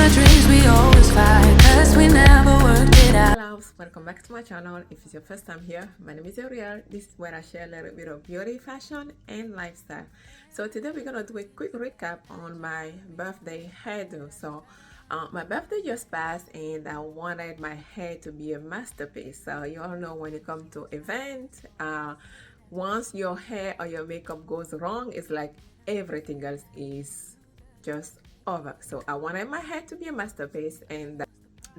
our dreams we always fight, cause we never worked it out. Hello, welcome back to my channel. If it's your first time here, my name is Ariel. This is where I share a little bit of beauty, fashion, and lifestyle. So today we're gonna do a quick recap on my birthday hairdo. So my birthday just passed and I wanted my hair to be a masterpiece. So you all know when you come to event, once your hair or your makeup goes wrong, it's like everything else is just over. So I wanted my hair to be a masterpiece, and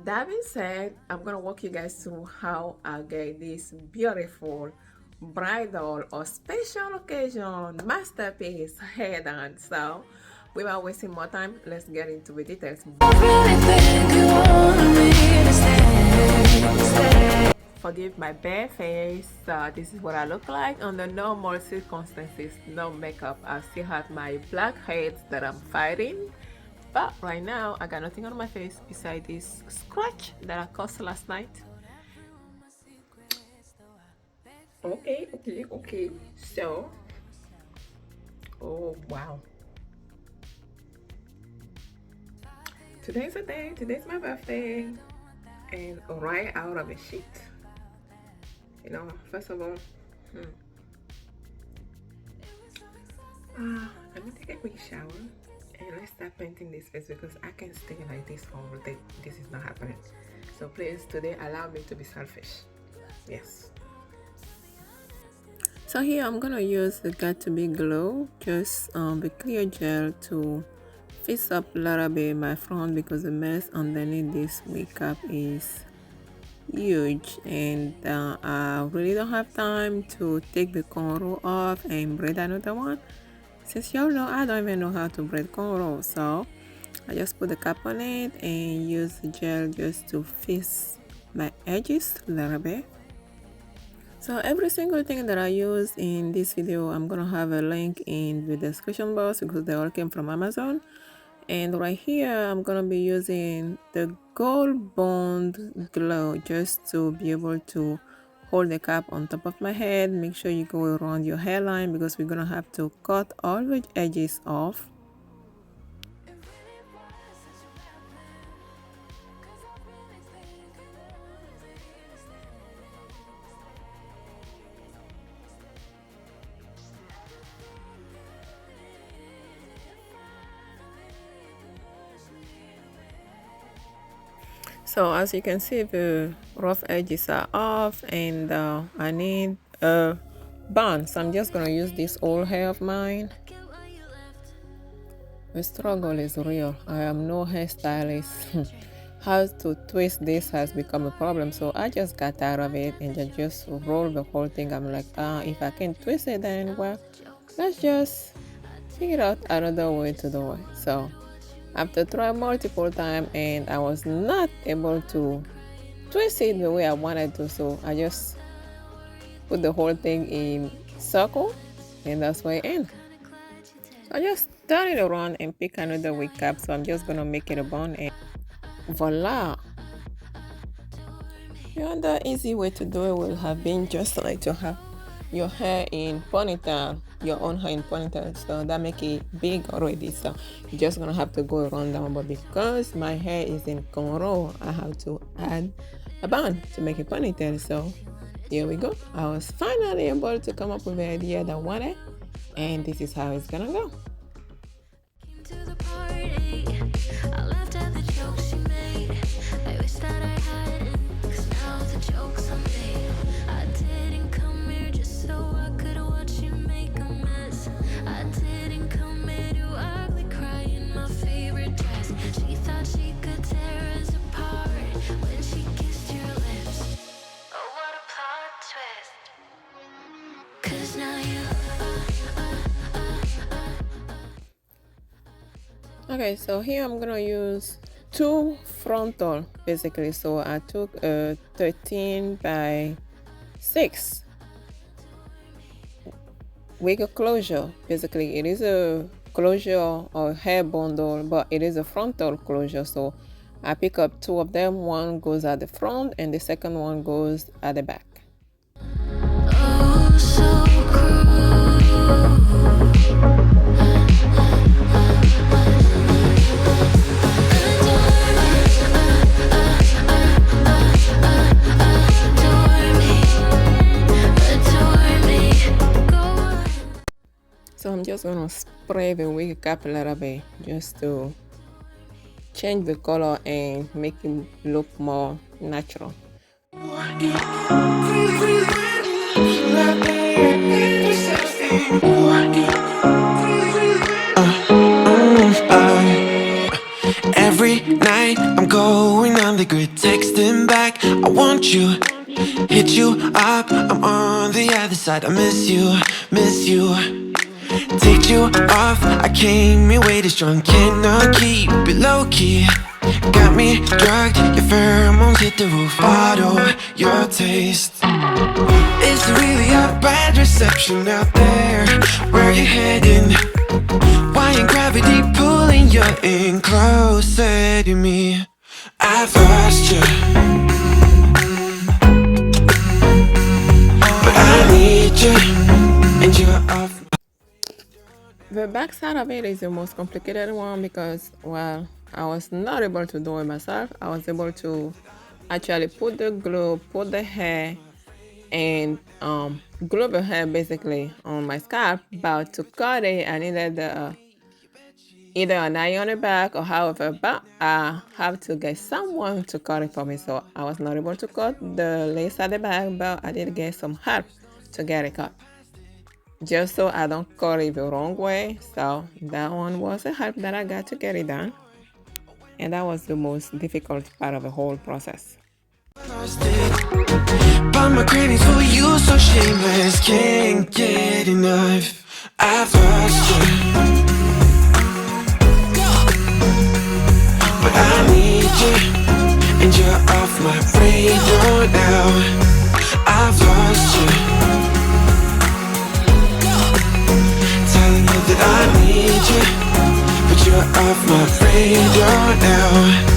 that being said, I'm gonna walk you guys through how I get this beautiful bridal or special occasion masterpiece hair done. So without wasting more time, let's get into the details. Forgive my bare face. This is what I look like under normal circumstances, no makeup. I still have my blackheads that I'm fighting, but right now I got nothing on my face besides this scratch that I caused last night. Okay. So, oh wow. Today's the day. Today's my birthday, and right out of the sheet. You know, first of all, let me take a quick shower and let's start painting this face because I can't stay like this for all day. This is not happening. So please, today allow me to be selfish. Yes. So here I'm gonna use the Got to Be Glow, just the clear gel to fix up a little bit my front because the mess underneath this makeup is huge, and I really don't have time to take the cornrow off and braid another one. Since y'all know I don't even know how to braid cornrow, so I just put the cap on it and use the gel just to fix my edges a little bit. So every single thing that I use in this video, I'm gonna have a link in the description box because they all came from Amazon. And right here I'm gonna be using the Gold Bond Glow just to be able to hold the cap on top of my head. Make sure you go around your hairline because we're gonna have to cut all the edges off. So as you can see, the rough edges are off, and I need a bun. So I'm just gonna use this old hair of mine. The struggle is real. I am no hairstylist. How to twist this has become a problem, so I just got out of it and just roll the whole thing. I'm like, if I can twist it, then well, let's just figure out another way to do it. So after trying multiple times and I was not able to twist it the way I wanted to, so I just put the whole thing in circle, and that's where it ends. So I just turn it around and pick another wig cap. So I'm just gonna make it a bun, and voila. The easy way to do it would have been just like to have your hair in ponytail, your own hair in ponytail, so that make it big already. So you're just gonna have to go around down, but because my hair is in cornrow, I have to add a bun to make it ponytail. So here we go. I was finally able to come up with an idea that I wanted, and this is how it's gonna go. Okay, so here I'm gonna use two frontal basically. So I took a 13 by 6 wig closure. Basically it is a closure or hair bundle, but it is a frontal closure. So I pick up two of them. One goes at the front and the second one goes at the back. Oh, so cruel. gonna spray the wig cap a little bit just to change the color and make it look more natural. Every night I'm going on the grid, texting back, I want you, hit you up, I'm on the other side, I miss you, miss you. Take you off, I came in way too strong, cannot keep it low key. Got me drugged, your pheromones hit the roof, bottle your taste. Is there really a bad reception out there? Where you heading? Why ain't gravity pulling you in closer to me? I've lost you, but I need you, and you're off. The back side of it is the most complicated one because, well, I was not able to do it myself. I was able to actually put the glue, put the hair, and glue the hair basically on my scalp, but to cut it I needed either an eye on the back or however, but I have to get someone to cut it for me, so I was not able to cut the lace at the back, but I did get some help to get it cut, just so I don't cut it the wrong way. So that one was a help that I got to get it done, and that was the most difficult part of the whole process. But my cravings for you so shameless, can't get enough. I've lost you, but I need you, and you're off my radar now. I've lost you, telling you that I need you, but you're off my radar now.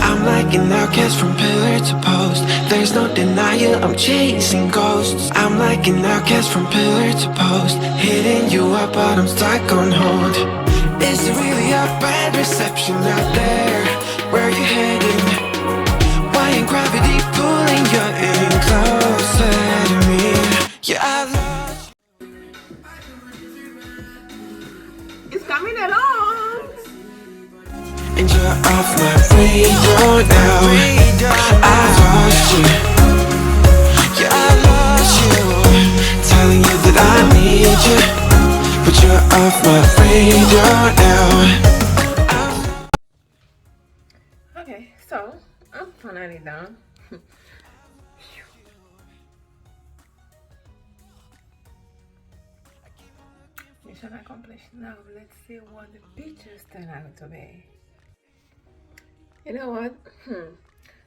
I'm like an outcast from pillar to post. There's no denial, I'm chasing ghosts. I'm like an outcast from pillar to post, hitting you up but I'm stuck on hold. Is there really a bad reception out there? Where you heading? Why ain't gravity pulling you in closer to me? Yeah, I lost you. It's coming along, And you're off my radar now. I've lost you, yeah, I lost you, telling you that I need you, but you're off my radar now. okay, so I'm finally done. Mission accomplished. Now let's see what the pictures turn out to be. You know what?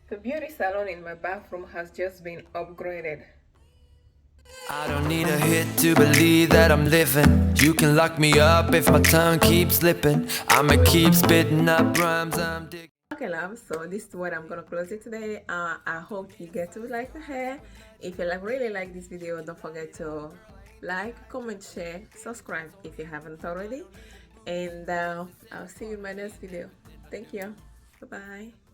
The beauty salon in my bathroom has just been upgraded. I don't need a hit to believe that I'm living. You can lock me up if my tongue keeps slipping. I'ma keep spitting up rhymes I'm digging. Okay, love, so this is what I'm gonna close it today. I hope you get to like the hair. If you really like this video, don't forget to like, comment, share, subscribe if you haven't already, and I'll see you in my next video. Thank you. Bye bye.